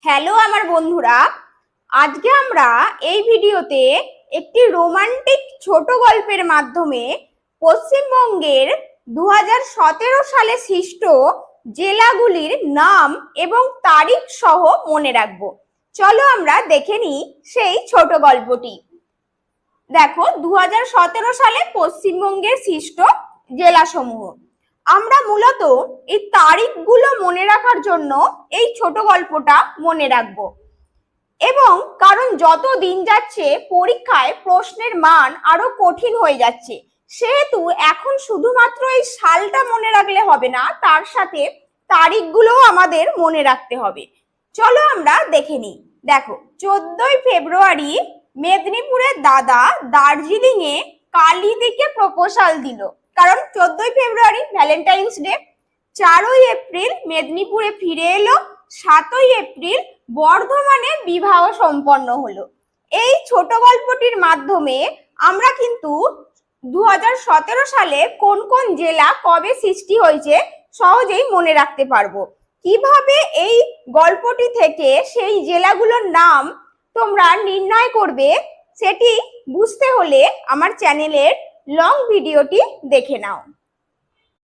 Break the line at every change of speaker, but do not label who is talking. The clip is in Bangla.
হ্যালো আমার বন্ধুরা, আজকে আমরা এই ভিডিওতে একটি রোমান্টিক ছোট গল্পের মাধ্যমে পশ্চিমবঙ্গের 2017 সালে সৃষ্ট জেলাগুলির নাম এবং তারিখ সহ মনে রাখবো। চলো আমরা দেখে নিই সেই ছোট গল্পটি। দেখো, 2017 সালে পশ্চিমবঙ্গের সৃষ্ট জেলাসমূহ। আমরা মূলত এই তারিখগুলো মনে রাখার জন্য এই ছোট গল্পটা মনে রাখবো, এবং কারণ যত দিন যাচ্ছে পরীক্ষায় প্রশ্নের মান আরো কঠিন হয়ে যাচ্ছে, সেহেতু এখন শুধুমাত্র এই সালটা মনে রাখলে হবে না, তার সাথে তারিখগুলোও আমাদের মনে রাখতে হবে। চলো আমরা দেখে নিই। দেখো, 14ই ফেব্রুয়ারি মেদিনীপুরের দাদা দার্জিলিং এ কালিদিকে প্রপোজাল দিল, কারণ 14ই ফেব্রুয়ারি ভ্যালেন্টাইন্স ডে। 4ই এপ্রিল মেদিনীপুরে ফিরে এলো। 7ই এপ্রিল বর্ধমানে বিবাহ সম্পন্ন হলো। এই ছোট গল্পটির মাধ্যমে আমরা কিন্তু 2017 সালে কোন কোন জেলা কবে সৃষ্টি হয়েছে সহজেই মনে রাখতে পারবো। কিভাবে এই গল্পটি থেকে সেই জেলাগুলোর নাম তোমরা নির্ণয় করবে সেটি বুঝতে হলে আমার চ্যানেলের লং ভিডিওটি দেখে নাও।